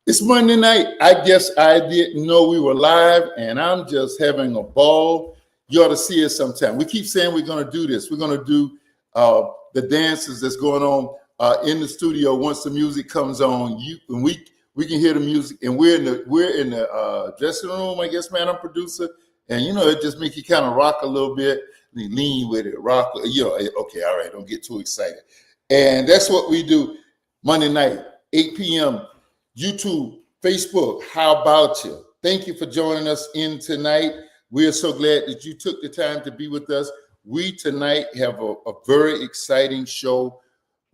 It's Monday night. I guess I didn't know we were live, and I'm just having a ball. You ought to see us sometime. We keep saying we're going to do this. We're going to do the dances that's going on in the studio. Once the music comes on, we can hear the music, and we're in the dressing room. I guess, Madam Producer, and it just makes you kind of rock a little bit, lean with it, rock. Okay, all right, don't get too excited, and that's what we do Monday night, 8 p.m. YouTube, Facebook, how about you? Thank you for joining us in tonight. We are so glad that you took the time to be with us. We tonight have a very exciting show.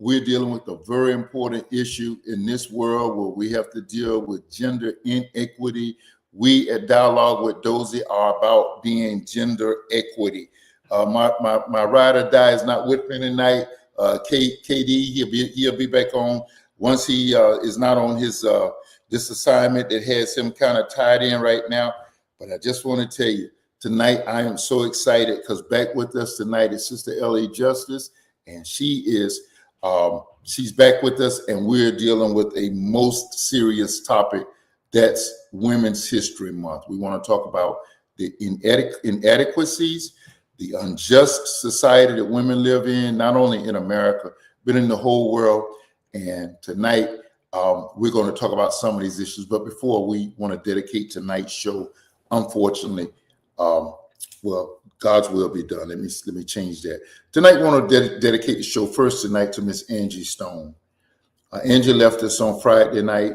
We're dealing with a very important issue in this world where we have to deal with gender inequity. We at Dialogue with Dozie are about being gender equity. My ride or die is not with me tonight. KD, he'll be back on once he is not on his this assignment that has him kind of tied in right now. But I just want to tell you, tonight I am so excited because back with us tonight is Sister L.A. Justice, and she's back with us, and we're dealing with a most serious topic. That's Women's History Month. We want to talk about the inadequacies, the unjust society that women live in, not only in America, but in the whole world. And tonight, we're going to talk about some of these issues. But before we want to dedicate tonight's show, unfortunately, God's will be done. Let me change that. Tonight, we want to dedicate the show first tonight to Miss Angie Stone. Angie left us on Friday night,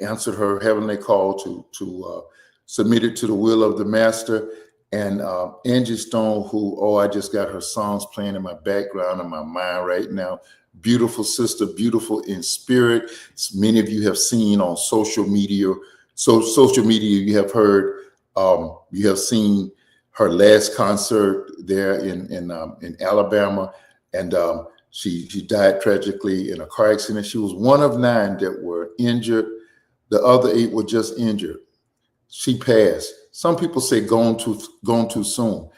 answered her heavenly call to submit it to the will of the Master. And Angie Stone, who, I just got her songs playing in my background in my mind right now. Beautiful sister, beautiful in spirit. Many of you have seen on social media. So social media, you have heard, you have seen her last concert there in Alabama, and she died tragically in a car accident. She was one of 9 that were injured. The other 8 were just injured. She passed. Some people say gone too soon.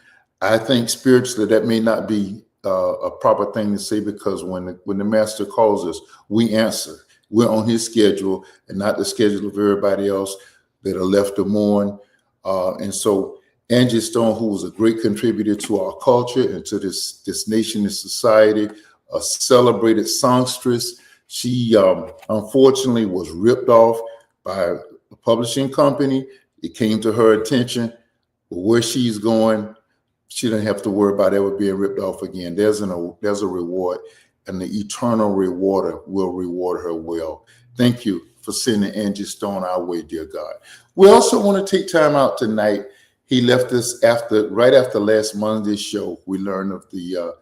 I think spiritually that may not be a proper thing to say, because when the Master calls us, we answer. We're on his schedule and not the schedule of everybody else that are left to mourn. And so Angie Stone, who was a great contributor to our culture and to this nation and society, a celebrated songstress, she unfortunately was ripped off by a publishing company. It came to her attention where she's going. She didn't have to worry about ever being ripped off again. There's a reward, and the eternal rewarder will reward her well. Thank you for sending Angie Stone our way, dear God. We also want to take time out tonight. He left us right after last Monday's show. We learned of the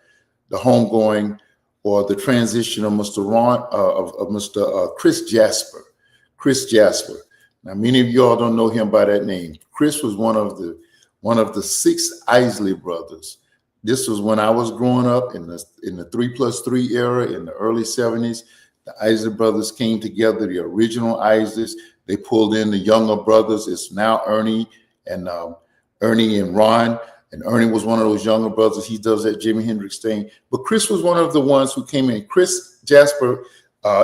homegoing or the transition of Mr. Chris Jasper. Chris Jasper. Now, many of y'all don't know him by that name. Chris was one of the 6 Isley brothers. This was when I was growing up in the 3+3 era in the early 70s. The Isley brothers came together, the original Isleys. They pulled in the younger brothers. It's now Ernie and Ron. And Ernie was one of those younger brothers. He does that Jimi Hendrix thing. But Chris was one of the ones who came in. Chris Jasper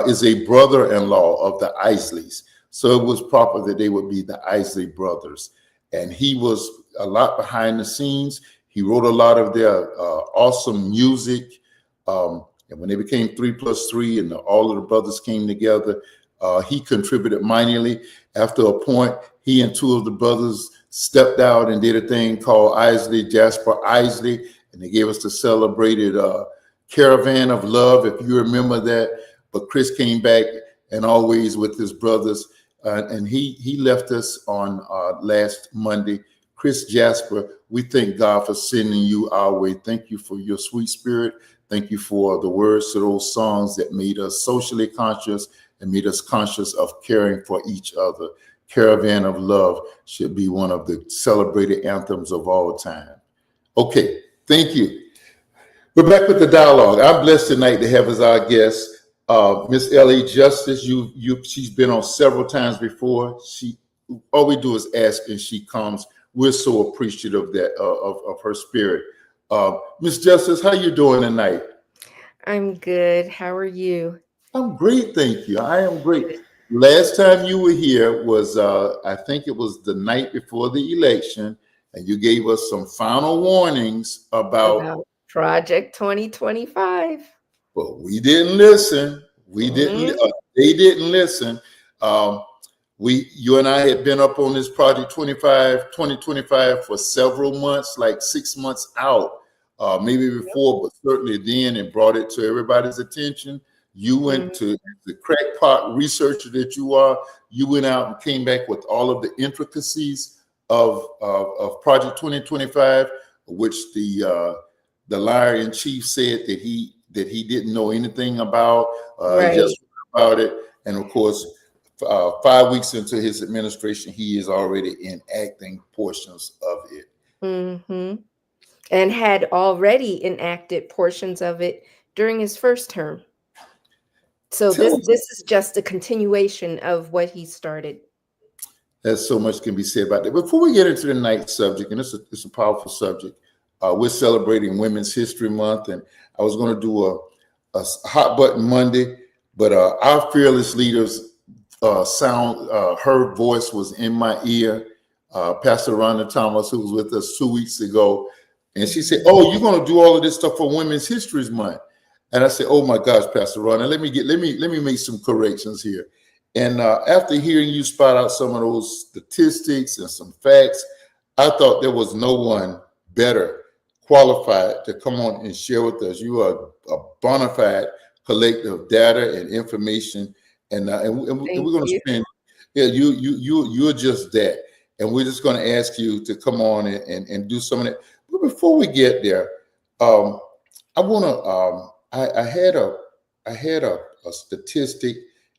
is a brother-in-law of the Isleys. So it was proper that they would be the Isley brothers. And he was a lot behind the scenes. He wrote a lot of their awesome music. And when they became 3+3 and all of the brothers came together, he contributed mightily. After a point, he and 2 of the brothers stepped out and did a thing called Jasper Isley. And they gave us the celebrated Caravan of Love, if you remember that. But Chris came back and always with his brothers. And he left us on last Monday. Chris Jasper, we thank God for sending you our way. Thank you for your sweet spirit. Thank you for the words to those songs that made us socially conscious and made us conscious of caring for each other. Caravan of Love should be one of the celebrated anthems of all time. Okay, thank you. We're back with the dialogue. I'm blessed tonight to have as our guest Miss L.A. Justice. She's been on several times before. All we do is ask, and she comes. We're so appreciative of that of her spirit. Miss Justice, how you doing tonight? I'm good. How are you? I'm great, thank you. I am great. Last time you were here was, I think it was the night before the election, and you gave us some final warnings about Project 2025. But we didn't listen. We didn't. They didn't listen. You and I had been up on this Project 2025 for several months, like 6 months out, maybe before, but certainly then, and brought it to everybody's attention. You went to the crackpot researcher that you are. You went out and came back with all of the intricacies of Project 2025, which the liar in chief said that he didn't know anything about. Right. He just about it, and of course, 5 weeks into his administration, he is already enacting portions of it. And had already enacted portions of it during his first term. So this is just a continuation of what he started. There's so much can be said about that. Before we get into the night subject, and it's a powerful subject, we're celebrating Women's History Month, and I was going to do a hot button Monday, but our fearless leaders her voice was in my ear. Pastor Rhonda Thomas, who was with us 2 weeks ago, and she said, "Oh, you're going to do all of this stuff for Women's History Month?" And I said, "Oh my gosh, Pastor Rhonda, let me make some corrections here." And after hearing you spot out some of those statistics and some facts, I thought there was no one better qualified to come on and share with us. You are a bona fide collector of data and information, and we're going to spend. Yeah, you're just that, and we're just going to ask you to come on and do some of that. But before we get there, I want to. I had a statistic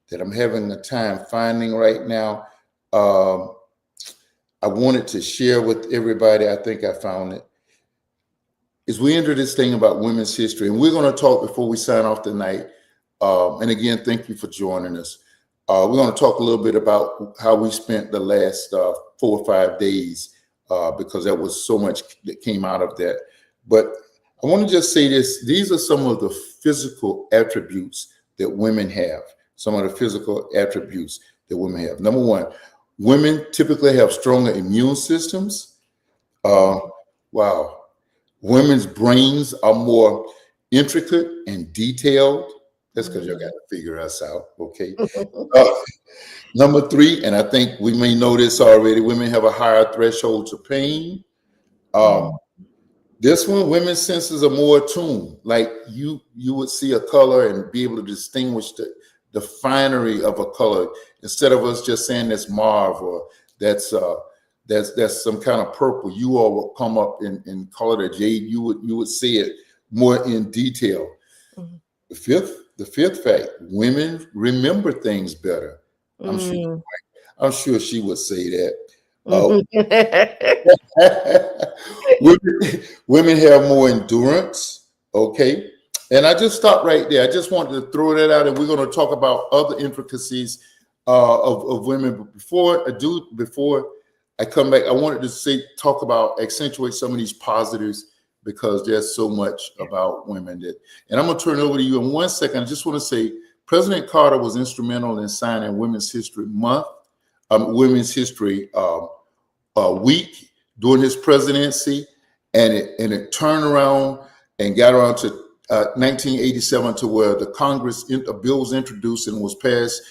that I'm having a time finding right now. I wanted to share with everybody. I think I found it. As we enter this thing about women's history, and we're going to talk before we sign off tonight. And again, thank you for joining us. We're going to talk a little bit about how we spent the last 4 or 5 days, because there was so much that came out of that. But I want to just say this. These are some of the physical attributes that women have. Some of the physical attributes that women have. Number one, women typically have stronger immune systems. Wow. Women's brains are more intricate and detailed. That's because y'all got to figure us out, okay? Number three, and I think we may know this already, women have a higher threshold to pain. This one, women's senses are more attuned. Like you would see a color and be able to distinguish the finery of a color, instead of us just saying that's mauve or that's some kind of purple. You all will come up and call it a jade. You would see it more in detail. The fifth fact: women remember things better. I'm sure she would say that. Women have more endurance. Okay. And I just stopped right there. I just wanted to throw that out, and we're going to talk about other intricacies of women. But before I come back, I wanted to accentuate some of these positives, because there's so much about women and I'm going to turn it over to you in 1 second. I just want to say President Carter was instrumental in signing Women's History Month, Women's History Week during his presidency, and it turned around and got around to 1987 to where the Congress, a bill was introduced and was passed,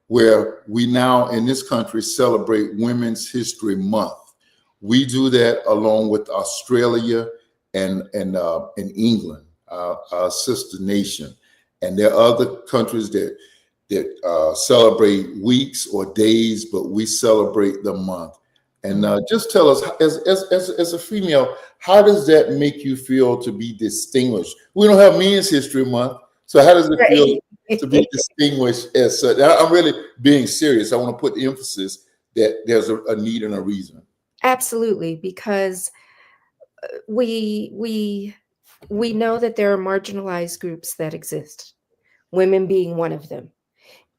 where we now in this country celebrate Women's History Month. We do that along with Australia and England, our sister nation, and there are other countries that celebrate weeks or days, but we celebrate the month. And just tell us, as a female, how does that make you feel to be distinguished? We don't have Men's History Month, so how does it feel to be distinguished as such. I'm really being serious. I want to put the emphasis that there's a need and a reason. Absolutely, because we we we know that there are marginalized groups that exist, women being one of them.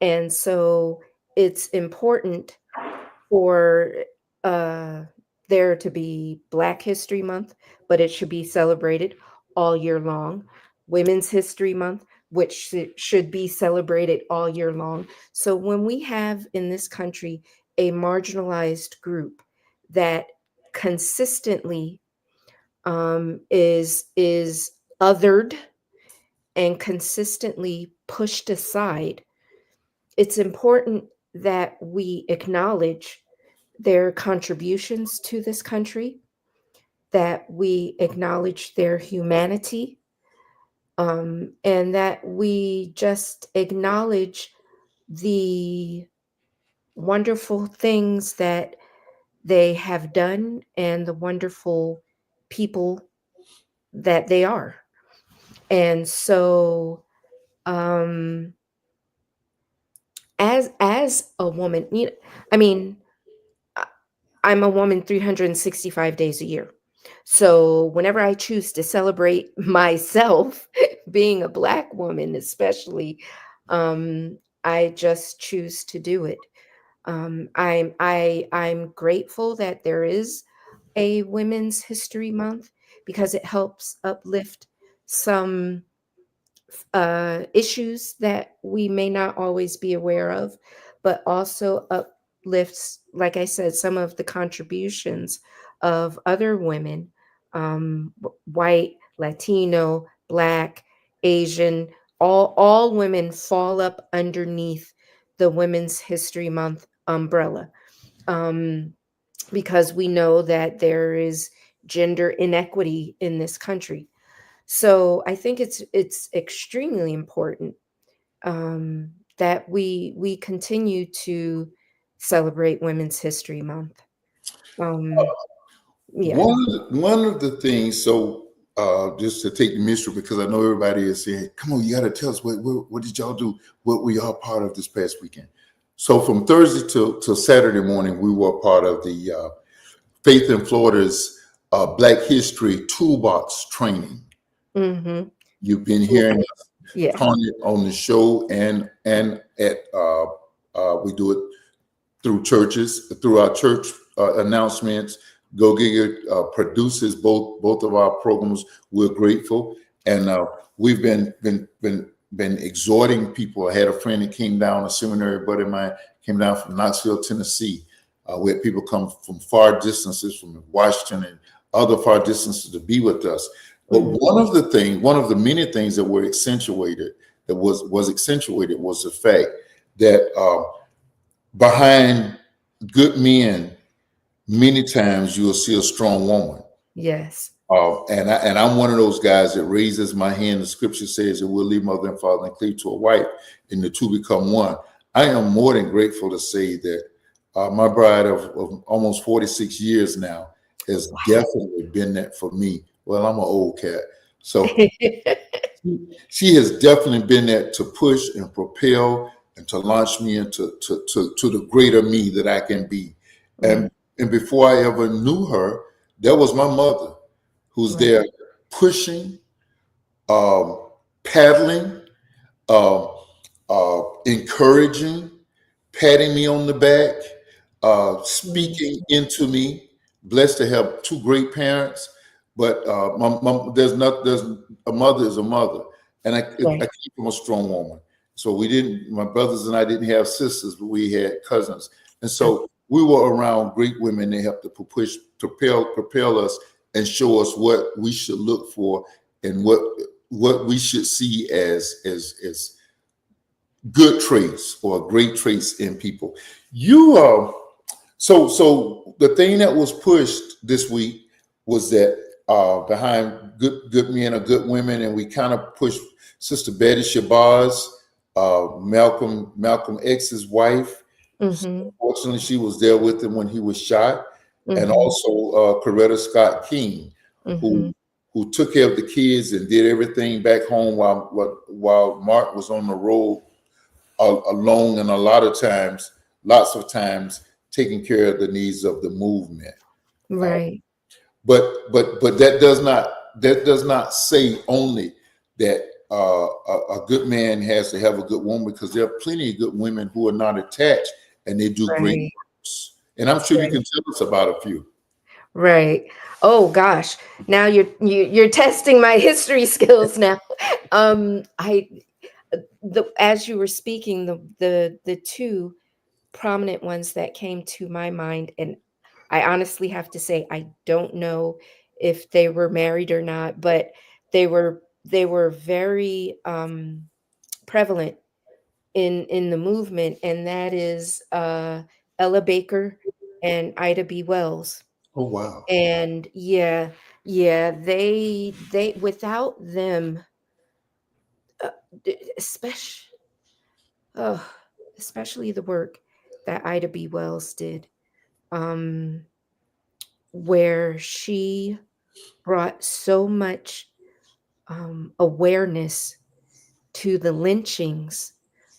And so it's important for uh, there to be Black History Month, but it should be celebrated all year long. Women's History Month, which should be celebrated all year long. So when we have in this country a marginalized group that consistently is othered and consistently pushed aside, it's important that we acknowledge their contributions to this country, that we acknowledge their humanity, and that we just acknowledge the wonderful things that they have done and the wonderful people that they are. And so, um, as a woman, I mean, I'm a woman 365 days a year. So whenever I choose to celebrate myself, being a Black woman, especially, I just choose to do it. I'm grateful that there is a Women's History Month because it helps uplift some issues that we may not always be aware of, but also uplifts, like I said, some of the contributions of other women, white, Latino, Black, Asian, all women fall up underneath the Women's History Month umbrella. Um, because we know that there is gender inequity in this country. So I think it's extremely important that we continue to celebrate Women's History Month. Um, yeah. One of the things, so just to take the mystery, because I know everybody is saying, "Come on, you got to tell us what did y'all do? What were y'all part of this past weekend?" So from Thursday till Saturday morning, we were part of the Faith in Florida's Black History Toolbox training. Mm-hmm. You've been hearing us Yeah. on the show and at we do it through churches, through our church announcements. Go Giga produces both of our programs. We're grateful, and we've been exhorting people. I had a friend that came down, a seminary buddy of mine came down from Knoxville, Tennessee. We had people come from far distances, from Washington and other far distances, to be with us. But Mhm. one of the many things that were accentuated, that was accentuated, was the fact that behind good men, many times you will see a strong woman. Yes. And I'm one of those guys that raises my hand. The scripture says that we'll leave mother and father and cleave to a wife, and the two become one. I am more than grateful to say that my bride of almost 46 years now has definitely been that for me. Well, I'm an old cat, so she has definitely been there to push and propel and to launch me into to the greater me that I can be. Mm, And before I ever knew her, that was my mother who's right. there pushing, um, paddling, uh, encouraging, patting me on the back, Mm, speaking into me. Blessed to have two great parents, but there's a mother is a mother, and I right. came from a strong woman. So we didn't. My brothers and I didn't have sisters, but we had cousins, and so we were around great women that helped to push, propel us, and show us what we should look for and what we should see as good traits or great traits in people. You so the thing that was pushed this week was that behind good men or good women, and we kind of pushed Sister Betty Shabazz, Malcolm X's wife. Mm-hmm. Fortunately, she was there with him when he was shot, and Mm-hmm. also Coretta Scott King, Mm-hmm. who who took care of the kids and did everything back home while Mark was on the road alone, and lots of times taking care of the needs of the movement. Uh, Right. but that does not say only that a good man has to have a good woman, because there are plenty of good women who are not attached and they do great Right. works. And I'm sure you Right. can tell us about a few. Right. Oh gosh. Now you're testing my history skills now. I the as you were speaking, the two prominent ones that came to my mind, and I honestly have to say I don't know if they were married or not, but they were very prevalent in the movement, and that is Ella Baker and Ida B. Wells. Oh wow. And yeah, yeah, they without them, especially, oh, especially the work that Ida B. Wells did, um, where she brought so much awareness to the lynchings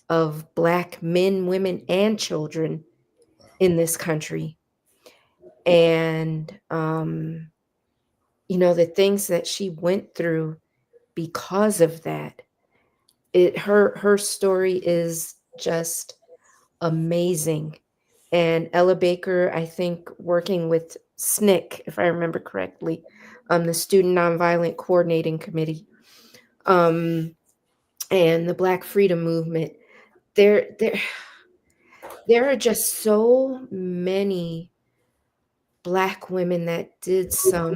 of Black men, women, and children in this country. And, the things that she went through because of that. Her story is just amazing. And Ella Baker, I think, working with SNCC, if I remember correctly, the Student Nonviolent Coordinating Committee, um, and the Black Freedom Movement. There there are just so many Black women that did some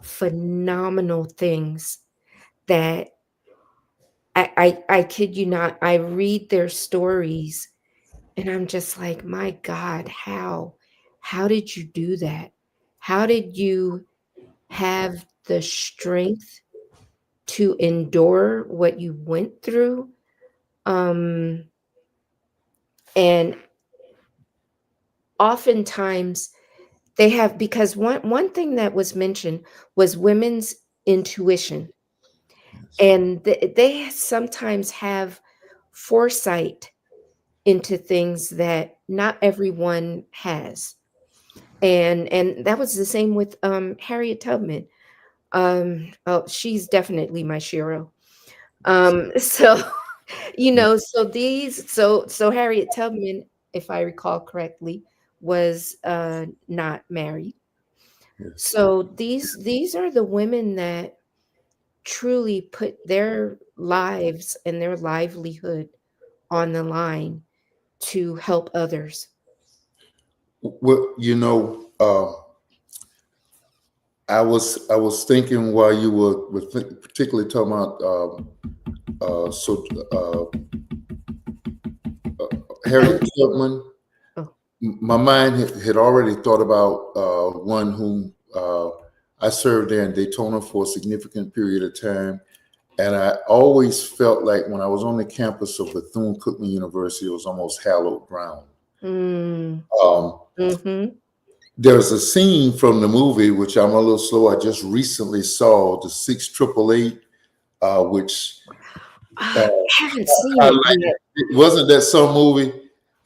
phenomenal things that I kid you not, I read their stories and I'm just like, "My God, how? How did you do that? How did you have the strength to endure what you went through?" Um, and oftentimes they have, because one thing that was mentioned was women's intuition, Yes. and they sometimes have foresight into things that not everyone has. And that was the same with Harriet Tubman. Oh, she's definitely my shiro. So so Harriet Tubman, if I recall correctly, was not married. Yes. So these are the women that truly put their lives and their livelihood on the line to help others. Well, I was thinking while you were particularly talking about so Oh, Harriet Tubman. oh, My mind had already thought about one whom I served there in Daytona for a significant period of time. And I always felt like when I was on the campus of Bethune-Cookman University, it was almost hallowed ground. mm, Um, mhm. there's a scene from the movie, which I'm a little slow. I just recently saw the 688, which uh, I haven't seen it highlighted. yet. Wasn't that some movie?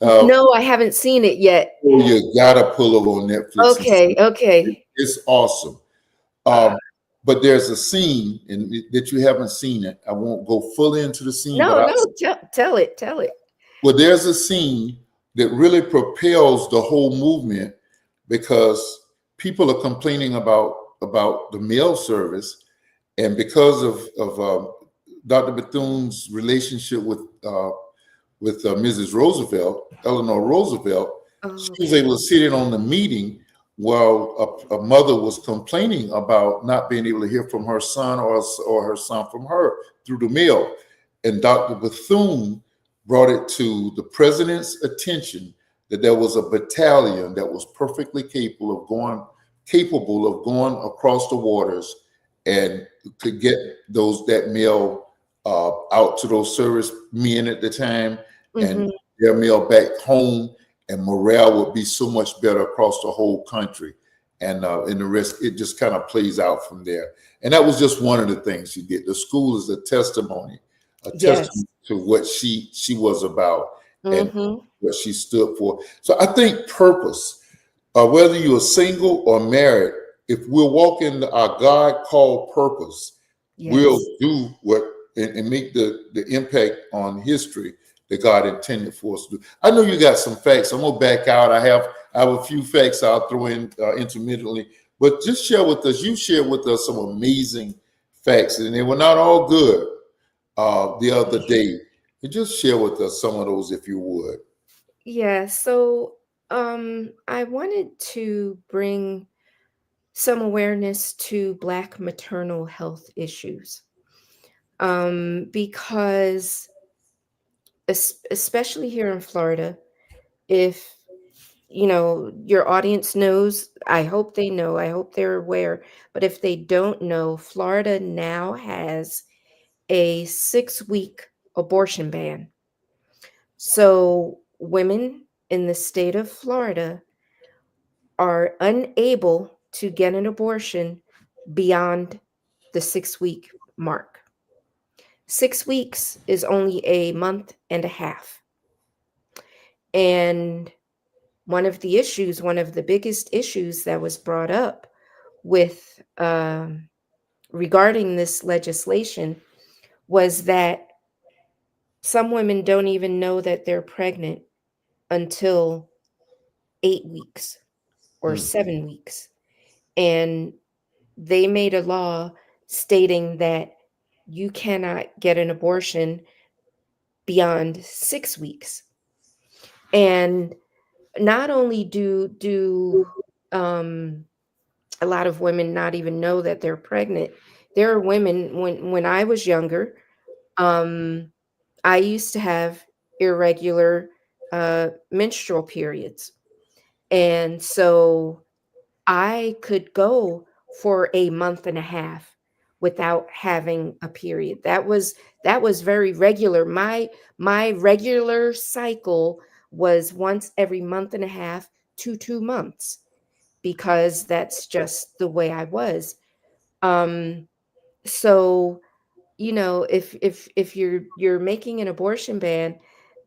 Uh, No, I haven't seen it yet. oh, you gotta pull it on Netflix and see Okay, it. okay. It's awesome. Um, but there's a scene that you haven't seen it. I won't go fully into the scene, but No, no, tell it, tell it. there's a scene that really propels the whole movement, because people are complaining about the mail service, and because of Dr. Bethune's relationship with Mrs. Roosevelt, Eleanor Roosevelt, she was Okay. able to sit in on the meeting while a mother was complaining about not being able to hear from her son, or her son from her through the mail. And Dr. Bethune brought it to the president's attention that there was a battalion that was perfectly capable of going across the waters and could get that mail out to those service men at the time, and Mhm. their mail back home, and morale would be so much better across the whole country. and the rest it just kind of plays out from there. And that was just one of the things she did. The school is a testimony, a Yes. testament to what she was about and Mhm. what she stood for. So I think purpose, whether you're single or married, if we're walking our God called purpose, we'll Yes. do what and make the impact on history that God intended for us to do. I know you got some facts. I'm gonna back out. I have a few facts I'll throw in intermittently, but just share with us. You shared with us some amazing facts, and they were not all good the other day. And just share with us some of those if you would. Yeah, so I wanted to bring some awareness to Black maternal health issues. Because especially here in Florida, if your audience knows, I hope they know, I hope they're aware, but if they don't know, Florida now has a 6-week abortion ban. So women in the state of Florida are unable to get an abortion beyond the 6-week mark. 6 weeks is only a month and a half. And one of the biggest issues that was brought up with regarding this legislation was that some women don't even know that they're pregnant until 8 weeks or Mm. 7 weeks. And they made a law stating that you cannot get an abortion beyond 6 weeks. And not only do um, a lot of women not even know that they're pregnant, there are women when I was younger, um, I used to have irregular menstrual periods, and so I could go for a month and a half without having a period. That was very regular. My regular cycle was once every month and a half to 2 months because that's just the way I was. Um so if you're making an abortion ban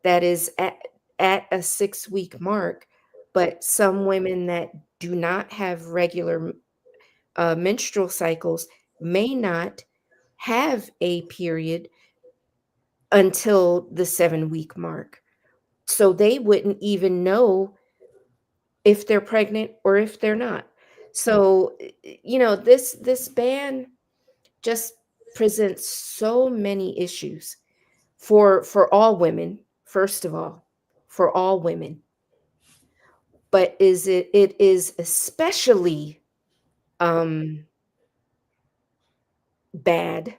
that is at a 6-week mark, but some women that do not have regular menstrual cycles may not have a period until the 7-week mark. So they wouldn't even know if they're pregnant or if they're not. So, this ban just presents so many issues for all women, first of all, for all women. But it is especially um bad.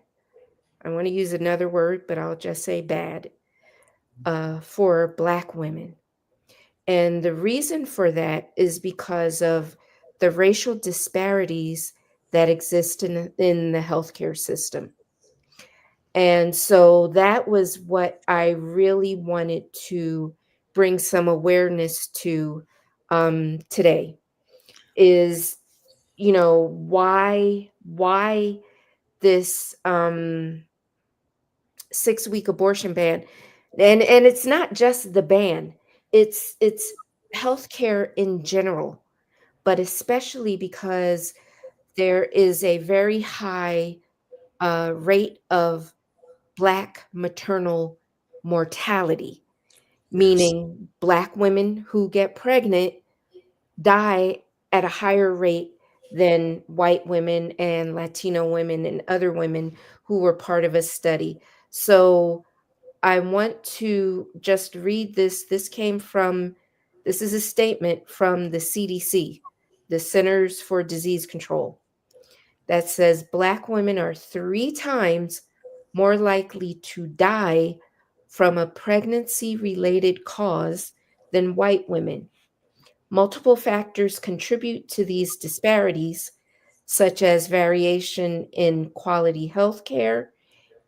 I want to use another word, but I'll just say bad, for Black women. And the reason for that is because of the racial disparities that exist in the healthcare system. And so that was what I really wanted to bring some awareness to today is, why this 6-week abortion ban. And it's not just the ban, it's healthcare in general, but especially because there is a very high rate of Black maternal mortality, Yes. meaning Black women who get pregnant die at a higher rate than white women and Latino women and other women who were part of a study. So I want to just read this. This is a statement from the CDC, the Centers for Disease Control, that says Black women are 3 times more likely to die from a pregnancy related cause than white women. Multiple factors contribute to these disparities, such as variation in quality health care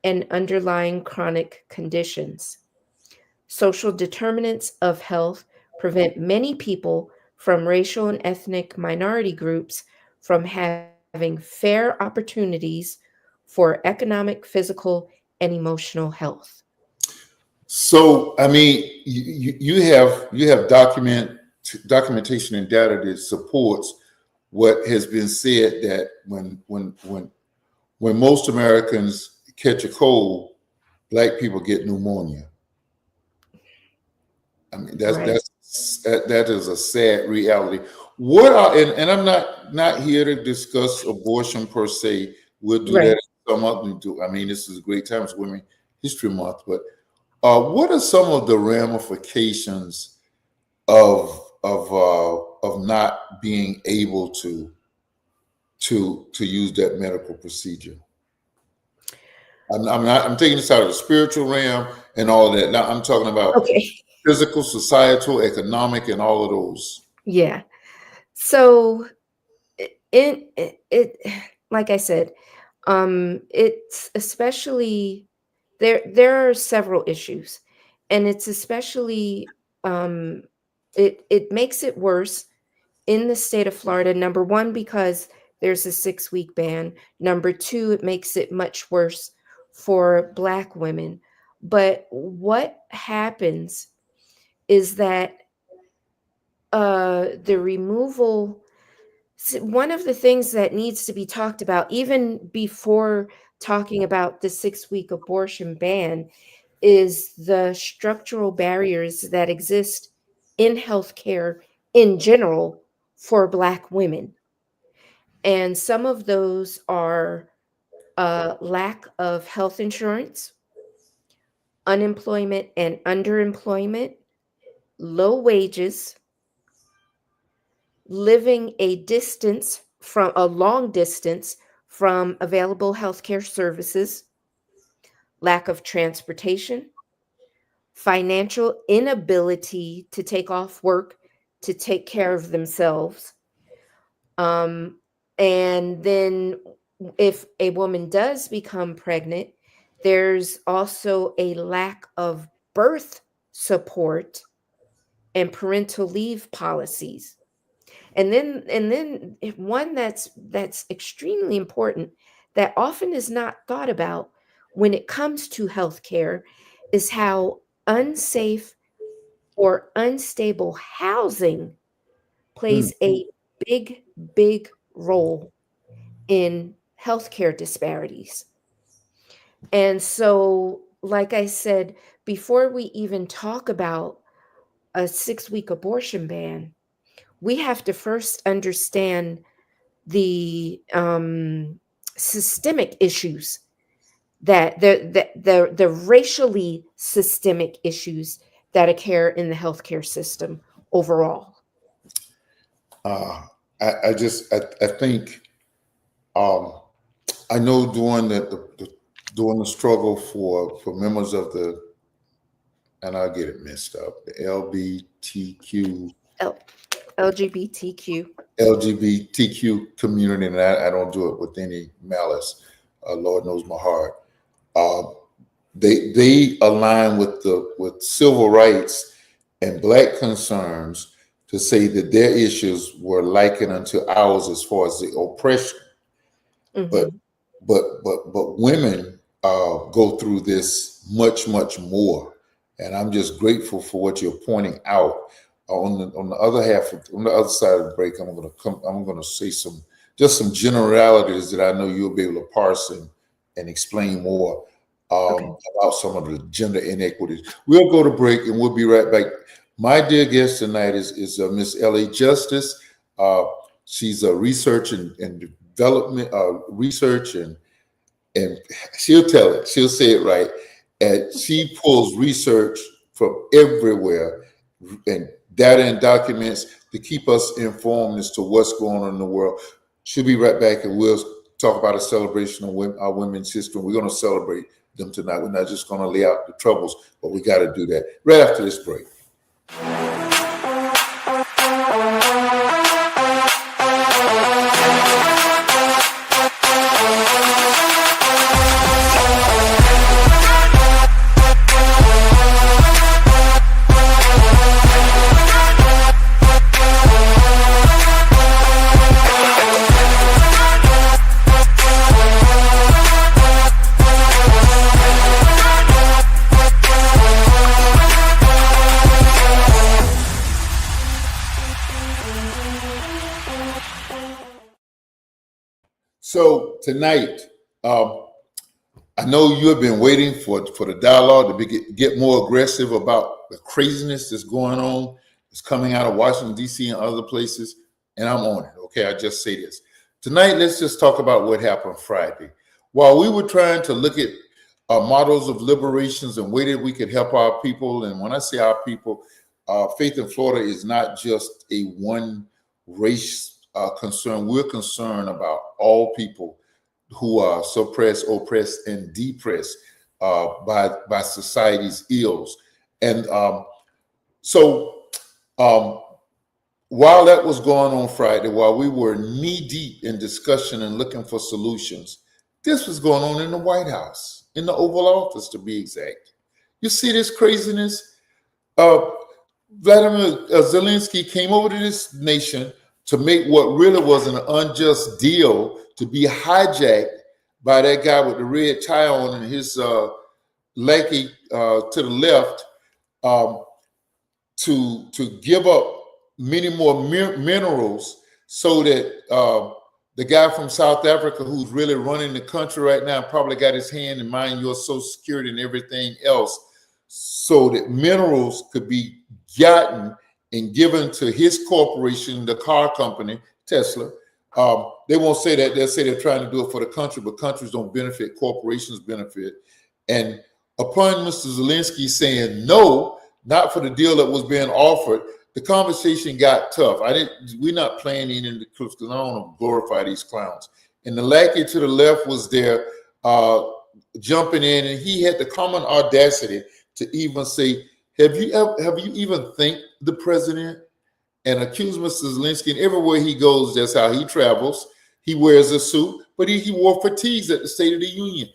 and underlying chronic conditions. Social determinants of health prevent many people from racial and ethnic minority groups from having fair opportunities for economic, physical, and emotional health. So, I mean, you have documentation and data that supports what has been said, that when most Americans catch a cold, Black people get pneumonia. I mean, Right, that is a sad reality. What are, and I'm not here to discuss abortion per se. We'll do right. that some other do. I mean, this is a great time. It's Women History Month, but what are some of the ramifications of not being able to use that medical procedure? I'm taking this out of the spiritual realm and all of that. Now I'm talking about Okay. physical, societal, economic, and all of those. Yeah. So it like I said, it's especially there are several issues, and it's especially it makes it worse in the state of Florida. Number one, because there's a 6-week ban. Number two, it makes it much worse for Black women. But what happens is that the removal, one of the things that needs to be talked about, even before talking about the 6-week abortion ban, is the structural barriers that exist in healthcare in general for Black women. And some of those are lack of health insurance, unemployment and underemployment, low wages, living a long distance from available healthcare services, lack of transportation, financial inability to take off work to take care of themselves. Um, and then if a woman does become pregnant, there's also a lack of birth support and parental leave policies. And then one that's extremely important that often is not thought about when it comes to healthcare is how unsafe or unstable housing Hmm. plays a big, big role in healthcare disparities. And so, like I said, before we even talk about a 6-week abortion ban, we have to first understand the systemic issues, that the racially systemic issues that occur in the healthcare system overall. Uh, I think um, I know during the struggle for members of the, and I'll get it messed up, the L- LGBTQ. LGBTQ community, and I don't do it with any malice. Lord knows my heart. Uh, they align with civil rights and Black concerns to say that their issues were likened unto ours as far as the oppression. But Hmm. but women go through this much more, and I'm just grateful for what you're pointing out. On the other half, on the other side of the break, I'm gonna say some generalities that I know you'll be able to parse and explain more Okay. about some of the gender inequities. We'll go to break and we'll be right back. My dear guest tonight is Miss L.A. Justice. Uh, she's a research and development research and she'll tell it. She'll say it right. And she pulls research from everywhere and data and documents to keep us informed as to what's going on in the world. She'll be right back, and we'll talk about a celebration of our women's history. We're going to celebrate them tonight. We're not just going to lay out the troubles, but we got to do that right after this break. So tonight, I know you have been waiting for the dialogue to get more aggressive about the craziness that's going on. It's coming out of Washington, D.C. and other places, and I'm on it. Okay, I just say this. Tonight, let's just talk about what happened Friday. While we were trying to look at models of liberations and way that we could help our people, and when I say our people, Faith in Florida is not just a one race concern. We're concerned about all people who are suppressed, oppressed, and depressed by society's ills. And so while that was going on Friday, while we were knee deep in discussion and looking for solutions, this was going on in the White House, in the Oval Office to be exact. You see this craziness? Vladimir Zelensky came over to this nation to make what really was an unjust deal to be hijacked by that guy with the red tie on and his lackey to the left to give up many more minerals so that the guy from South Africa who's really running the country right now probably got his hand in mind your Social Security and everything else so that minerals could be gotten and given to his corporation, the car company, Tesla. They won't say that. They'll say they're trying to do it for the country, but countries don't benefit, corporations benefit. And upon Mr. Zelensky saying no, not for the deal that was being offered, the conversation got tough. We're not playing in the clips because I don't want to glorify these clowns. And the lackey to the left was there jumping in, and he had the common audacity to even say, have you even thanked the president? And accuse Mr. Zelensky, and everywhere he goes, that's how he travels. He wears a suit, but he wore fatigues at the State of the Union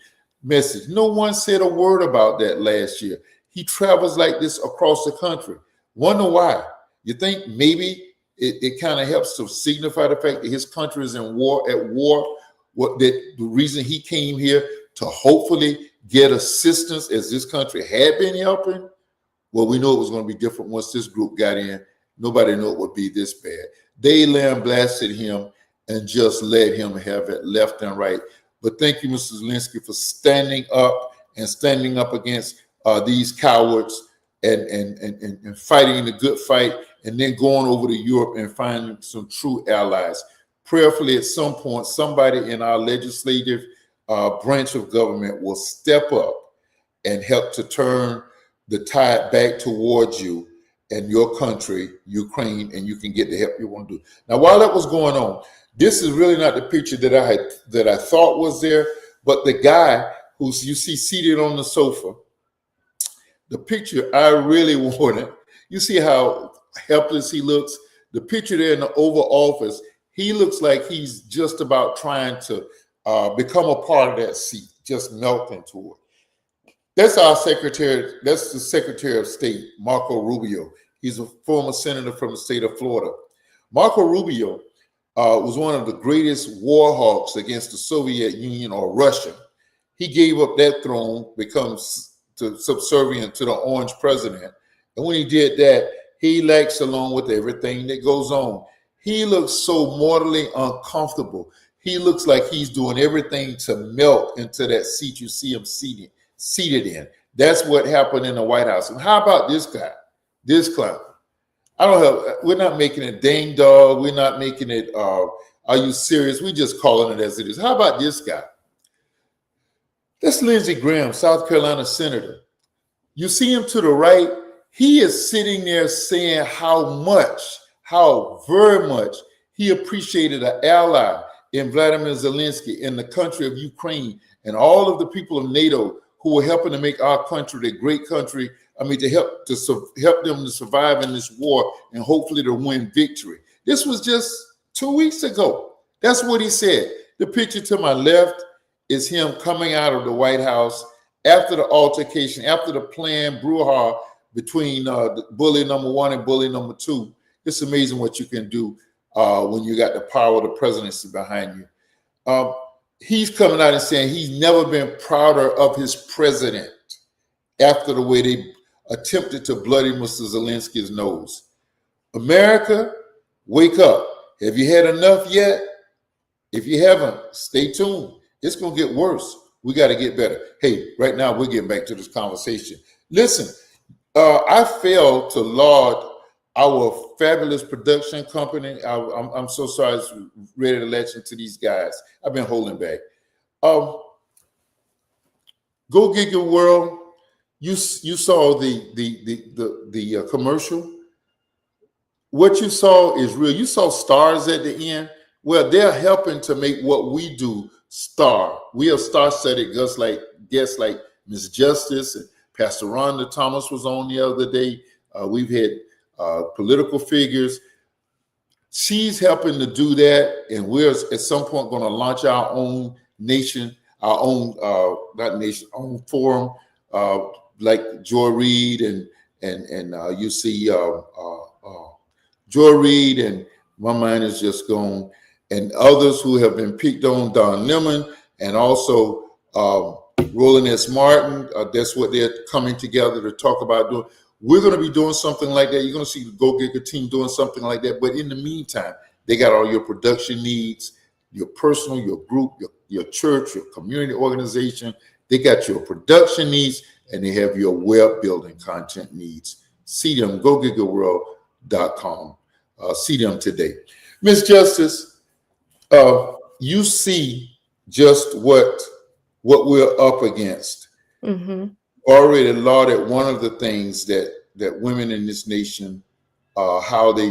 message. No one said a word about that last year. He travels like this across the country. Wonder why? You think maybe it kind of helps to signify the fact that his country is at war. That the reason he came here to hopefully get assistance, as this country had been helping. Well, we know it was going to be different once this group got in. Nobody knew it would be this bad. They lambasted him and just let him have it left and right. But thank you, Mr. Zelensky, for standing up against these cowards and fighting the good fight, and then going over to Europe and finding some true allies. Prayerfully, at some point, somebody in our legislative branch of government will step up and help to turn the tide back towards you and your country, Ukraine, and you can get the help you want to do. Now, while that was going on, this is really not the picture that I thought was there, but the guy who you see seated on the sofa, the picture I really wanted. You see how helpless he looks? The picture there in the Oval Office, he looks like he's just about trying to become a part of that seat, just melt into it. That's our secretary. That's the Secretary of State, Marco Rubio. He's a former senator from the state of Florida. Marco Rubio was one of the greatest war hawks against the Soviet Union or Russia. He gave up that throne, becomes subservient to the orange president. And when he did that, he lags along with everything that goes on. He looks so mortally uncomfortable. He looks like he's doing everything to melt into that seat you see him seated in. That's what happened in the White House. And how about this guy, this clown? We're not making it dang dog. We're not making it, are you serious? We're just calling it as it is. How about this guy? That's Lindsey Graham, South Carolina senator. You see him to the right. He is sitting there saying how very much he appreciated an ally in Vladimir Zelensky, in the country of Ukraine, and all of the people of NATO who were helping to make our country the great country. I mean, to help them to survive in this war and hopefully to win victory. This was just 2 weeks ago. That's what he said. The picture to my left is him coming out of the White House after the altercation, after the planned brouhaha between bully number one and bully number two. It's amazing what you can do when you got the power of the presidency behind you. He's coming out and saying he's never been prouder of his president after the way they attempted to bloody Mr. Zelensky's nose. America, wake up. Have you had enough yet? If you haven't, stay tuned. It's going to get worse. We got to get better. Hey, right now we're getting back to this conversation. Listen, I failed to laud our fabulous production company. I'm so sorry. I was ready to let you to these guys. I've been holding back. Um, Go Gig Your World. You saw the commercial. What you saw is real. You saw stars at the end. Well, they're helping to make what we do star. We are star-studded guests like Miss Justice and Pastor Rhonda Thomas was on the other day. We've had political figures. She's helping to do that, and we're at some point going to launch our own nation, our own not nation, own forum, uh, like Joy Reid and you see Joy Reid, and my mind is just gone, and others who have been picked on, Don Lemon, and also Roland S. Martin. That's what they're coming together to talk about doing. We're going to be doing something like that. You're going to see the Go Giga team doing something like that. But in the meantime, they got all your production needs, your personal, your group, your church, your community organization. They got your production needs, and they have your web building content needs. See them, gogigaworld.com. See them today. Miss Justice, you see just what we're up against. Mm-hmm. Already lauded one of the things that women in this nation, how we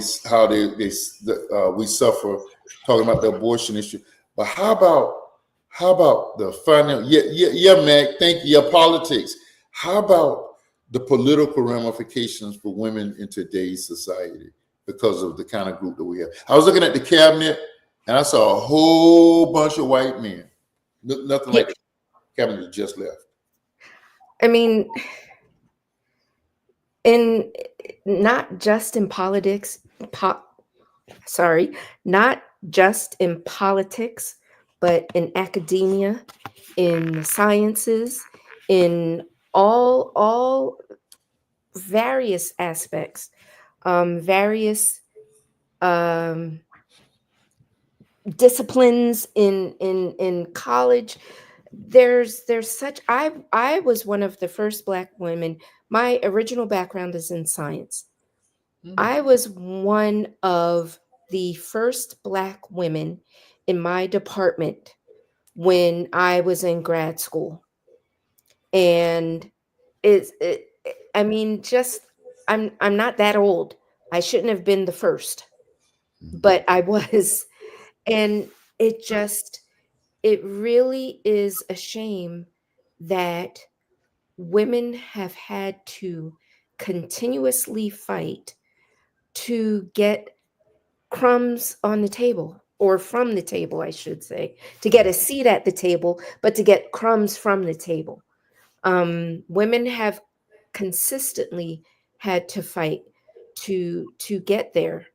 suffer, talking about the abortion issue. But how about the financial? Yeah, Mac. Thank you. Your politics. How about the political ramifications for women in today's society because of the kind of group that we have? I was looking at the cabinet and I saw a whole bunch of white men. Nothing like the cabinet that just left. I mean, in not just in politics, sorry, not just in politics, but in academia, in the sciences, in all various aspects, various um, disciplines in college. There's such I was one of the first Black women. My original background is in science. I was one of the first Black women in my department when I was in grad school. And I mean, just I'm not that old. I shouldn't have been the first, but I was. And it just it really is a shame that women have had to continuously fight to get crumbs on the table, or from the table, I should say, to get a seat at the table, but to get crumbs from the table. Women have consistently had to fight to get there.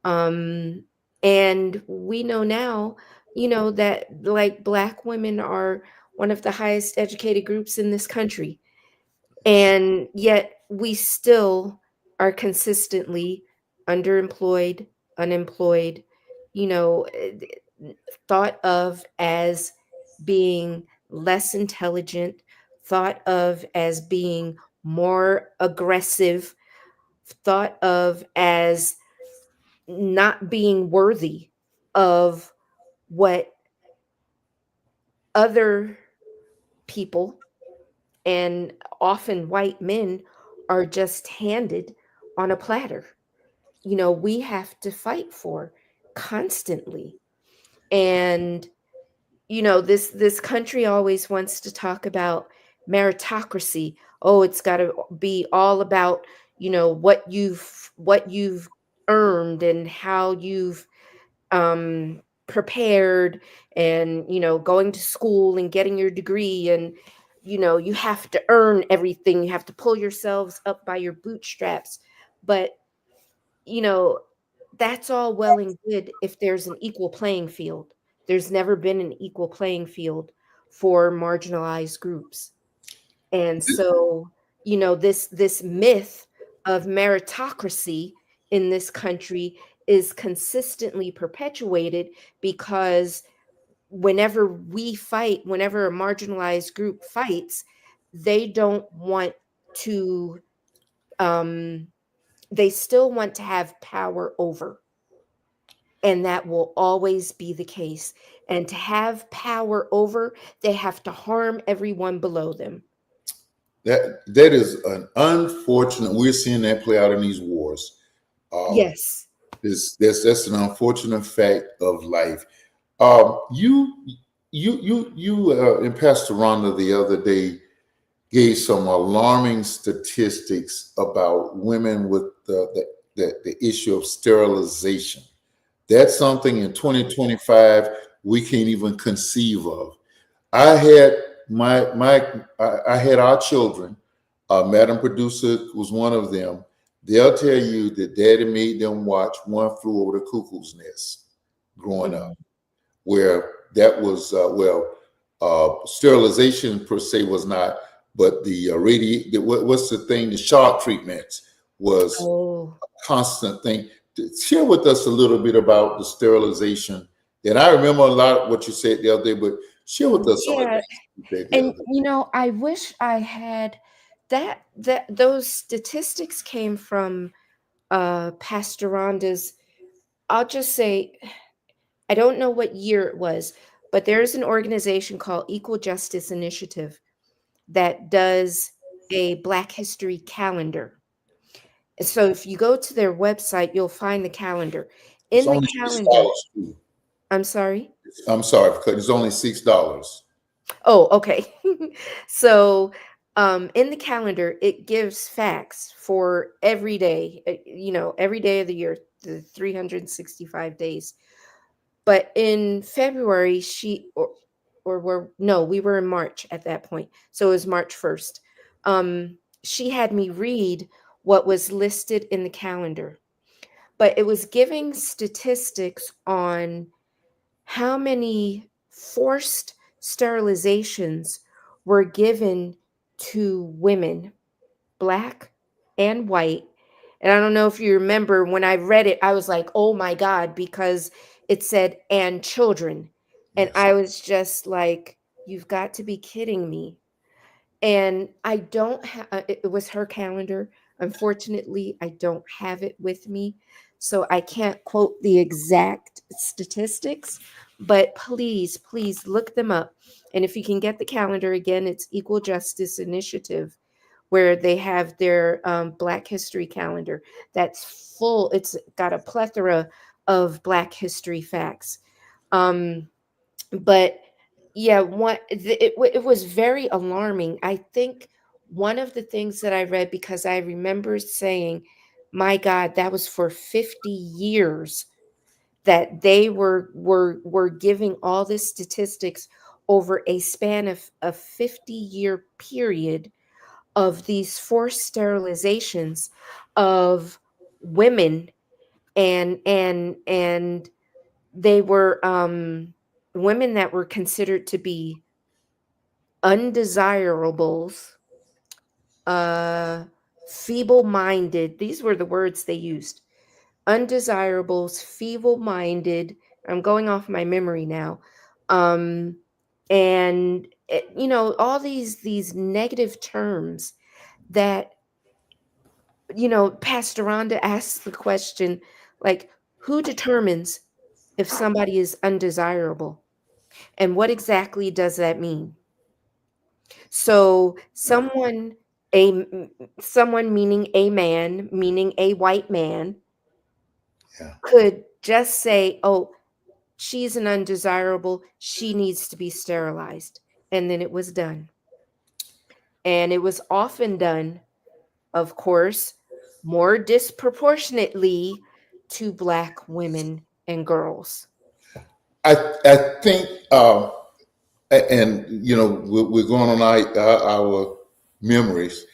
Um, and we know now, that like Black women are one of the highest educated groups in this country, and yet we still are consistently underemployed, unemployed, you know, eh, thought of as being less intelligent, thought of as being more aggressive, thought of as not being worthy of what other people, and often white men, are just handed on a platter. We have to fight for constantly. And this country always wants to talk about meritocracy. Oh, it's got to be all about, what you've earned, and how you've prepared, and going to school and getting your degree, and you have to earn everything, you have to pull yourselves up by your bootstraps. But you know that's all well and good if there's an equal playing field. There's never been an equal playing field for marginalized groups. And so, this myth of meritocracy in this country is consistently perpetuated because whenever we fight, whenever a marginalized group fights, they don't want to, um, they still want to have power over. And that will always be the case. And to have power over, they have to harm everyone below them. That is an unfortunate. We're seeing that play out in these wars. Um, Yes. that's an unfortunate fact of life. You and Pastor Rhonda the other day gave some alarming statistics about women with the issue of sterilization. That's something in 2025 we can't even conceive of. I had I had our children. Madam Producer was one of them. They'll tell you that Daddy made them watch One Flew Over the Cuckoo's Nest growing up, Mhm. where that was sterilization per se was not, but the what's the thing? The shock treatments was Oh, a constant thing. Share with us a little bit about the sterilization. And I remember a lot of what you said the other day, but share with us some of the yeah. things you said the And other day. I wish I had that those statistics came from Pastor Rhonda's. I'll just say I don't know what year it was, but there's an organization called Equal Justice Initiative that does a Black History calendar. And so if you go to their website, you'll find the calendar. It's In the only six calendar, dollars too. I'm sorry. I'm sorry, because it's only $6. Oh, okay. So, in the calendar, it gives facts for every day, every day of the year, the 365 days. But in February, or were no, we were in March at that point. So it was March 1st. She had me read what was listed in the calendar, but it was giving statistics on how many forced sterilizations were given to women, black and white. And I don't know if you remember when I read it, I was like, oh my God, because it said, and children. And Yes. I was just like, you've got to be kidding me. And I don't have it was her calendar. Unfortunately, I don't have it with me, so I can't quote the exact statistics, but please, please look them up. And if you can get the calendar again, it's Equal Justice Initiative, where they have their Black History calendar that's full. It's got a plethora of Black history facts. Um, but yeah, it was very alarming. I think one of the things that I read, because I remember saying, my God, that was for 50 years that they were giving all this statistics over a span of a 50-year period of these forced sterilizations of women, and they were women that were considered to be undesirables, uh, feeble-minded. These were the words they used. Undesirables, feeble-minded. I'm going off my memory now. Um, and all these negative terms that Pastor Rhonda asks the question, like, who determines if somebody is undesirable? And what exactly does that mean? So someone meaning a man, meaning a white man, Yeah. could just say, "Oh, she's an undesirable. She needs to be sterilized." And then it was done. And it was often done, of course, more disproportionately to Black women and girls. I think, and we're going on our memories.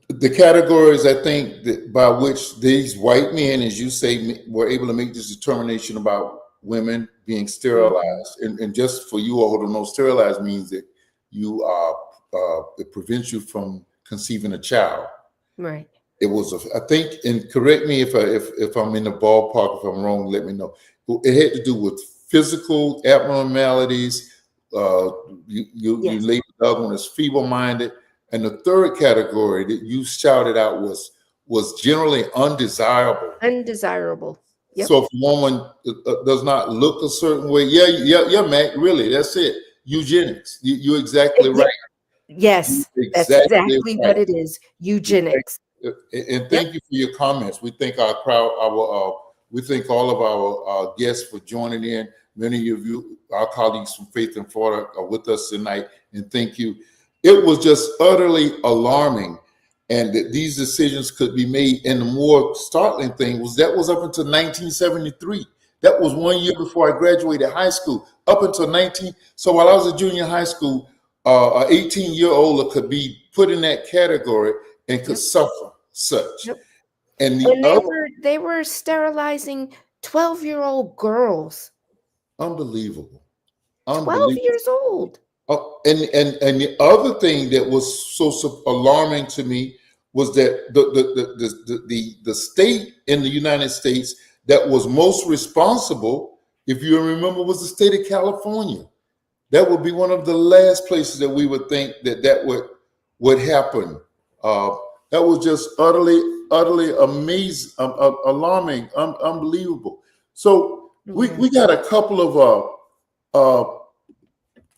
The categories I think that by which these white men, as you say, were able to make this determination about women being Mhm. sterilized, and just for you all to know, sterilized means that you are it prevents you from conceiving a child. Right. It was, I think, and correct me if I'm in the ballpark. If I'm wrong, let me know. It had to do with physical abnormalities. You Yes. labeled the other one as feeble-minded, and the third category that you shouted out was generally undesirable. Undesirable. So Yep. if a woman does not look a certain way, yeah, Mac, really, that's it. Eugenics. You're exactly right. You're Yes, that's exactly exactly right. what it is. Eugenics. And Yep. thank you for your comments. We thank our crowd, we thank all of our guests for joining in. Many of you, our colleagues from Faith in Florida, are with us tonight, and thank you. It was just utterly alarming, and that these decisions could be made. And the more startling thing was that was up until 1973. That was 1 year before I graduated high school. Up until 19. So while I was a junior high school, an 18-year-old could be put in that category and could Yep. suffer such. Yep. And the And other, they were sterilizing 12-year-old girls. unbelievable, 12 unbelievable. years old. And the other thing that was so alarming to me was that the state in the United States that was most responsible, if you remember, was the state of California. That would be one of the last places that we would think that would happen. Uh, that was just utterly amazing, alarming, unbelievable. So we, Yeah. we got a couple of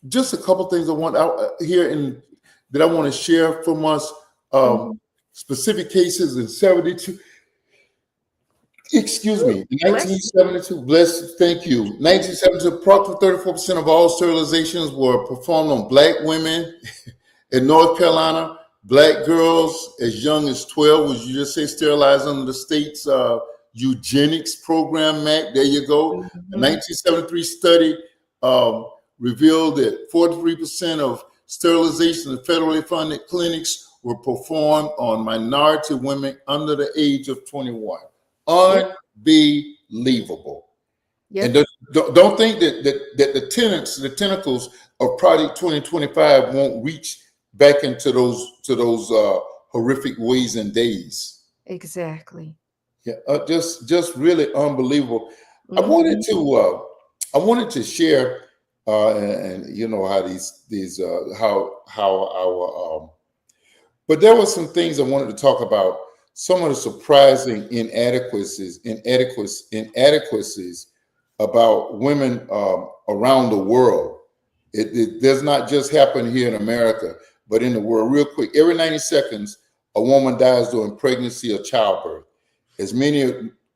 just a couple things I want out here and that I want to share from us. Um, Mhm. Specific cases in 72. Excuse Ooh, me, bless you. 1972, bless, thank you. 1972, approximately 34% of all sterilizations were performed on Black women in North Carolina. Black girls as young as 12, would you just say sterilized under the state's eugenics program, Mac? There you go. A Mhm. 1973 study revealed that 43% of sterilizations in federally funded clinics were performed on minority women under the age of 21. Yep. Unbelievable. And Yep. don't think that the tentacles of Project 2025 won't reach back into those horrific ways and days. Exactly. Yeah, just really unbelievable. I wanted Mhm. to I wanted to share and you know how these how our but there were some things I wanted to talk about. Some of the surprising inadequacies about women around the world. It does not just happen here in America, but in the world. Real quick, every 90 seconds, a woman dies during pregnancy or childbirth. As many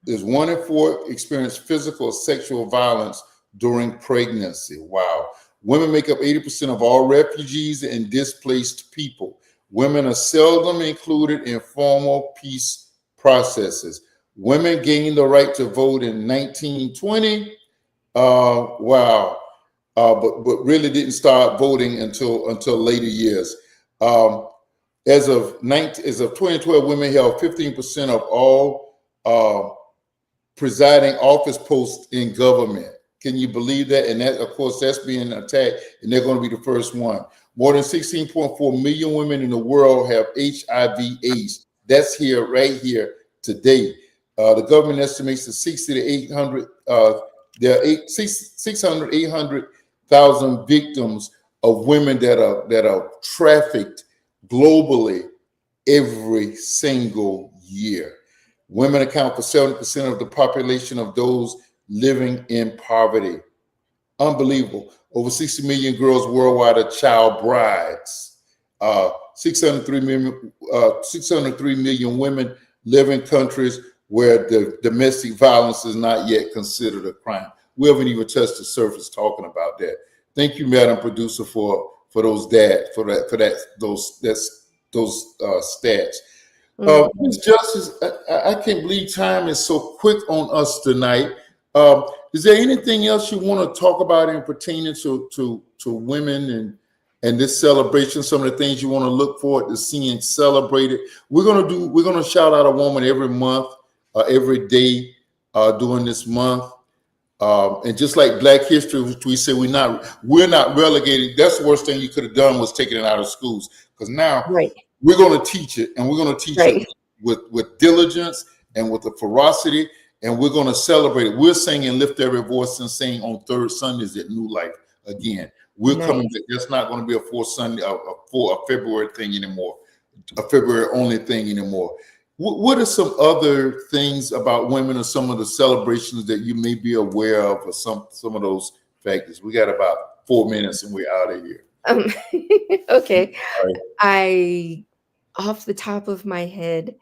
as 1 in 4 experience physical or sexual violence during pregnancy. Wow. Women make up 80% of all refugees and displaced people. Women are seldom included in formal peace processes. Women gained the right to vote in 1920. Wow. But really didn't start voting until later years. Um, as of 2012, women held 15% of all presiding office posts in government. Can you believe that? And that, of course, that's being attacked, and they're going to be the first one. More than 16.4 million women in the world have HIV/AIDS. That's here, right here today. The government estimates that 60 to 800, there are 800,000 victims of women that are trafficked globally every single year. Women account for 70% of the population of those living in poverty. Unbelievable. Over 60 million girls worldwide are child brides. 603 million women live in countries where the domestic violence is not yet considered a crime. We haven't even touched the surface talking about that. Thank you, Madam Producer, for those stats. Ms. Mhm. Justice, I can't believe time is so quick on us tonight. Is there anything else you want to talk about in pertaining to women and this celebration? Some of the things you want to look forward to seeing celebrated. We're gonna shout out a woman every month, every day during this month. And just like Black History, which we say we're not relegated. That's the worst thing you could have done was taking it out of schools, because now Right. we're going to teach it, and we're going to teach it Right. with diligence and with the ferocity. and we're going to celebrate it. We're singing Lift Every Voice and Sing on third Sundays at New Life again. We're coming Nice. back. That's not going to be a fourth Sunday, a February thing anymore, a February only thing anymore. What are some other things about women or some of the celebrations that you may be aware of, or some of those factors? We got about 4 minutes and we're out of here. Um, okay. All right. I, off the top of my head,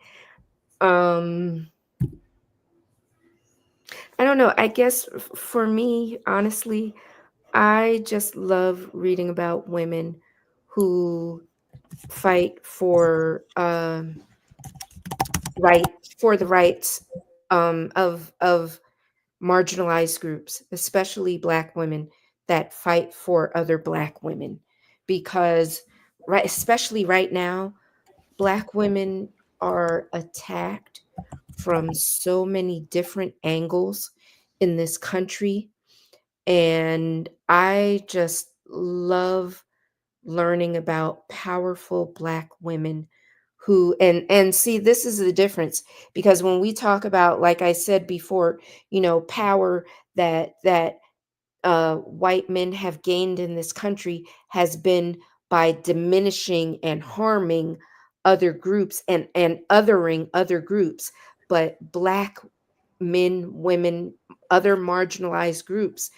um, I don't know. I guess for me, honestly, I just love reading about women who fight for the rights of marginalized groups, especially Black women that fight for other Black women, because especially right now, Black women are attacked from so many different angles in this country, and I just love learning about powerful Black women who, and see, this is the difference, because when we talk about, like I said before, power that white men have gained in this country has been by diminishing and harming other groups, and othering other groups. But Black men, women, other marginalized groups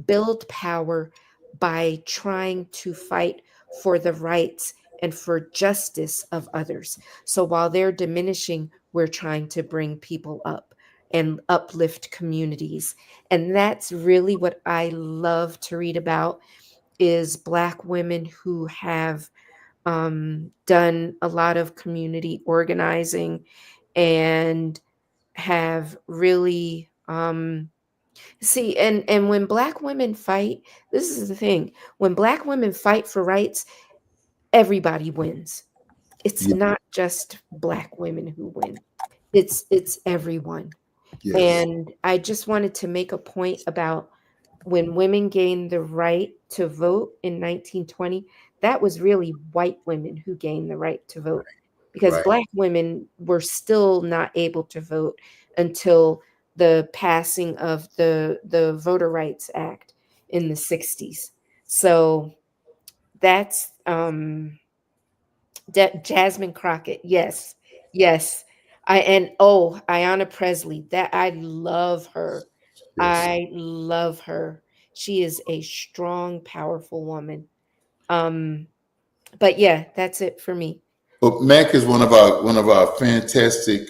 build power by trying to fight for the rights and for justice of others. So while they're diminishing, we're trying to bring people up and uplift communities. And that's really what I love to read about, is Black women who have done a lot of community organizing and have really see, and when Black women fight, this is the thing, when Black women fight for rights, everybody wins. It's Yeah. not just Black women who win, it's everyone. Yes. And I just wanted to make a point about when women gained the right to vote in 1920, that was really white women who gained the right to vote, because Right. Black women were still not able to vote until the passing of the Voter Rights Act in the 60s. So that's Jasmine Crockett. Yes. Yes. Ayanna Presley. That I love her. Yes. I love her. She is a strong, powerful woman. Um, but yeah, that's it for me. But Mac is one of our fantastic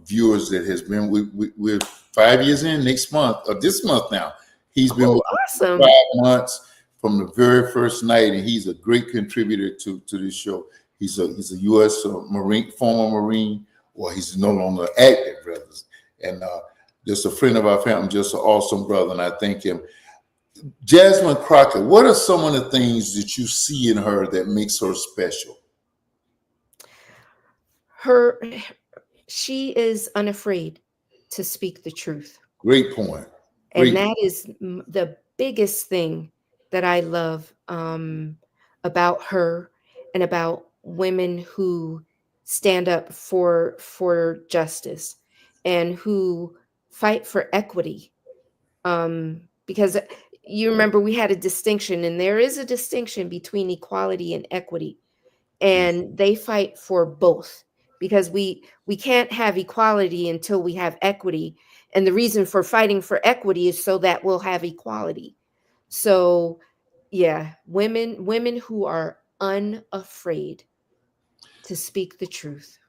viewers that has been. We're 5 years in next month or this month now. He's been Oh, with us for awesome. 5 months from the very first night, and he's a great contributor to this show. He's a U.S. Marine, former Marine, or he's no longer active, brothers, and just a friend of our family, just an awesome brother, and I thank him. Jasmine Crockett, what are some of the things that you see in her that makes her special? Her She is unafraid to speak the truth. Great point. And Great. that is the biggest thing that I love about her, and about women who stand up for justice and who fight for equity. Because you remember we had a distinction, and there is a distinction between equality and equity, and they fight for both, because we can't have equality until we have equity, and the reason for fighting for equity is so that we'll have equality. So yeah, women who are unafraid to speak the truth.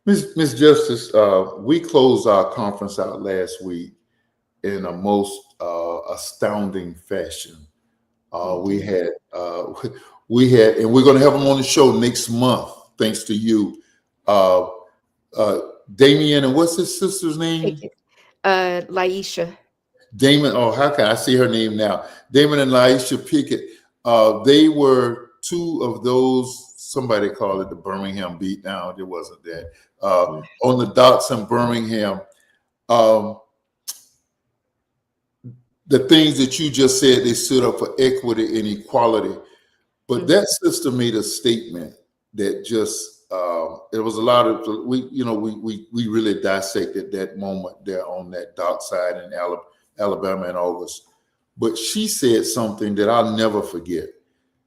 Miss Justice, we closed our conference out last week in a most astounding fashion. We We did. had and we're going to have them on the show next month, thanks to you, uh, uh, Damien, and what's his sister's name? Pickett. Laisha. Damon. Oh, how can I see her name now? Damon and Laisha Pickett. They were two of those. Somebody called it the Birmingham beatdown. It wasn't that. On the docks in Birmingham. Um, the things that you just said, they stood up for equity and equality. But Mhm. that sister made a statement that just it was a lot of we really dissected that moment there on that dock side in Alabama in August. But she said something that I'll never forget.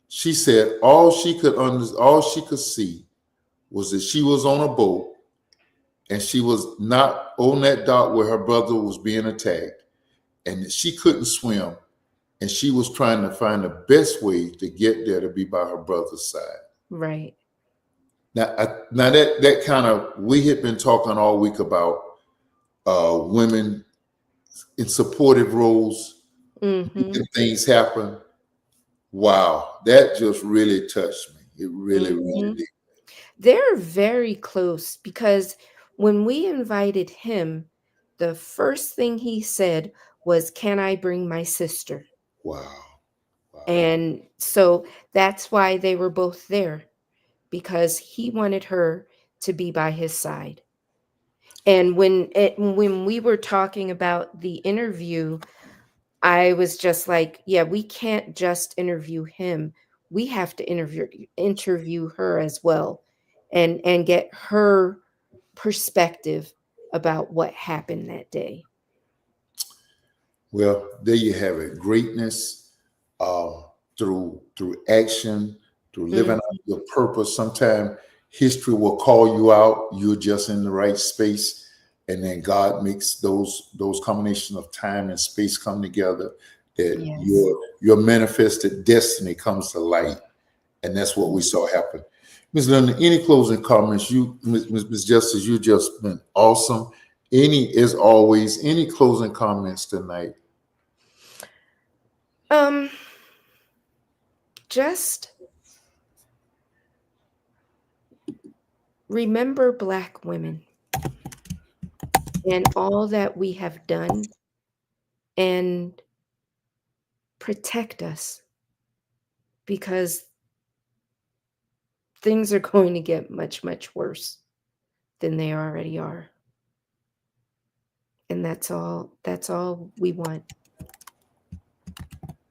She said all she could see was that she was on a boat and she was not on that dock where her brother was being attacked, and she couldn't swim, and she was trying to find the best way to get there to be by her brother's side. Right. Now, that kind of, we had been talking all week about women in supportive roles, making things happen. Wow, that just really touched me. It really, really did. They're very close because when we invited him, the first thing he said was, "Can I bring my sister?" Wow, wow. And so that's why they were both there, because he wanted her to be by his side. And when we were talking about the interview, I was just like, yeah, we can't just interview him. We have to interview her as well, and get her perspective about what happened that day. Well, there you have it. Greatness through action, through living Mm, out your purpose. Sometimes history will call you out. You're just in the right space, and then God makes those combinations of time and space come together. That yes. your manifested destiny comes to light, and that's what we saw happen. Ms. Linda, any closing comments? You, Ms. Justice, you just been awesome. As always, any closing comments tonight? Um, just remember Black women and all that we have done, and protect us, because things are going to get much, much worse than they already are. And that's all we want.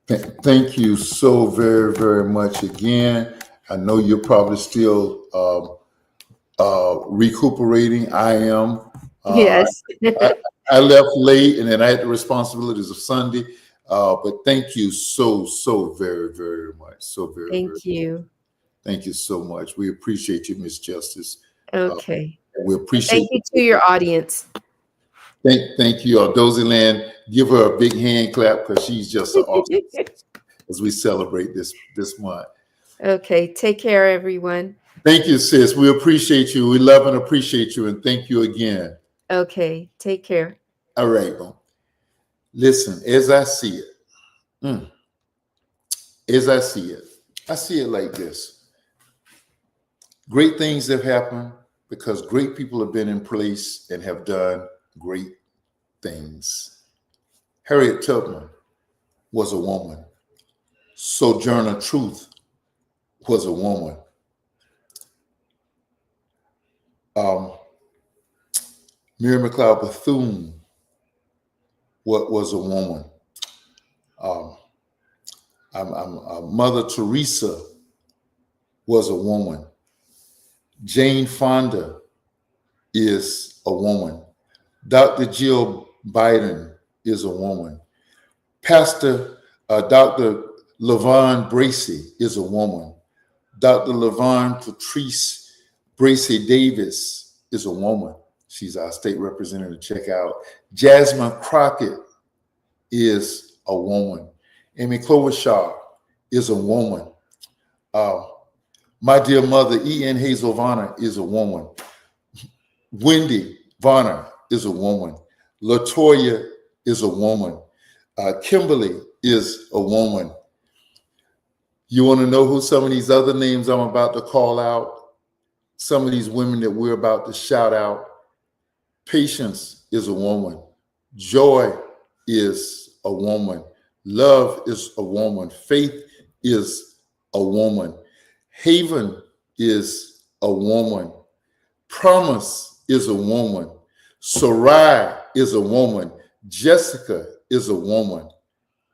Thank you so very, very much again. I know you're probably still recuperating. I am. Uh, Yes. I, I left late, and then I had the responsibilities of Sunday. But thank you so very, very much. So very, very. Thank you. Thank you so much. We appreciate you, Miss Justice. Uh, Okay. we And thank appreciate. you to your audience. Thank you, Dozie Land. Give her a big hand clap because she's just an awesome as we celebrate this month. Okay. Take care, everyone. Thank you, sis. We appreciate you. We love and appreciate you, and thank you again. Okay. Take care. All right, well, listen. As I see it, as I see it like this: great things have happened because great people have been in place and have done great things. Harriet Tubman was a woman. Sojourner Truth was a woman. Um, Mary McLeod Bethune was a woman. Um, Mother Teresa was a woman. Jane Fonda is a woman. Dr. Jill Biden is a woman. Pastor Dr. LaVon Bracy is a woman. Dr. LaVon Patrice Bracy Davis is a woman. She's our state representative. Check out. Jasmine Crockett is a woman. Amy Klobuchar is a woman. My dear mother, E.N. Hazel Varner, is a woman. Wendy Varner is a woman. Latoya is a woman. Kimberly is a woman. You want to know who some of these other names I'm about to call out? Some of these women that we're about to shout out. Patience is a woman. Joy is a woman. Love is a woman. Faith is a woman. Haven is a woman. Promise is a woman. Sarai is a woman. Jessica is a woman.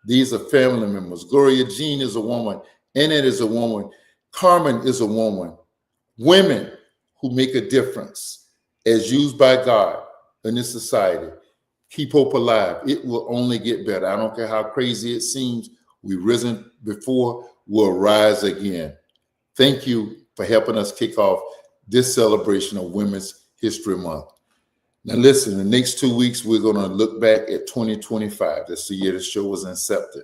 These are family members. Gloria Jean is a woman. Annette is a woman. Carmen is a woman. Women who make a difference as used by God in this society. Keep hope alive. It will only get better. I don't care how crazy it seems. We've risen before, we'll rise again. Thank you for helping us kick off this celebration of Women's History Month. Now listen, the next 2 weeks, we're going to look back at 2025. That's the year the show was incepted.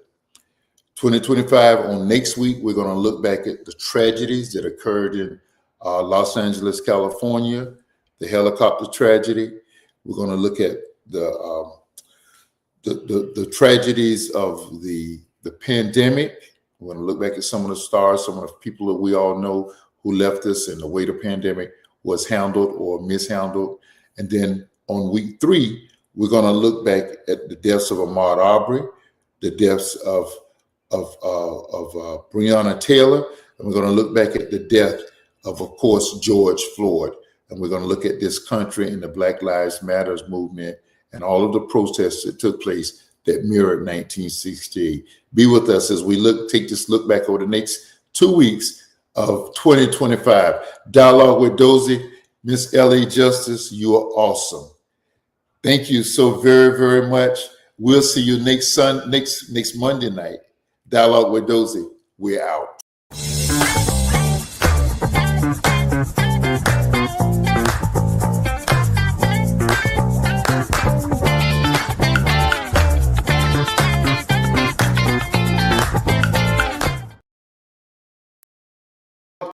2025, on next week, we're going to look back at the tragedies that occurred in Los Angeles, California, the helicopter tragedy. We're going to look at the tragedies of the pandemic. We're going to look back at some of the stars, some of the people that we all know who left us, and the way the pandemic was handled or mishandled. And then on week 3, we're going to look back at the deaths of Ahmaud Arbery, the deaths of Breonna Taylor, and we're going to look back at the death of course, George Floyd. And we're going to look at this country and the Black Lives Matters movement and all of the protests that took place that mirrored 1968. Be with us as we take this look back over the next 2 weeks of 2025. Dialogue with Dozie. Miss L.A. Justice, you are awesome. Thank you so very, very much. We'll see you next Monday night. Dialogue with Dozie. We're out.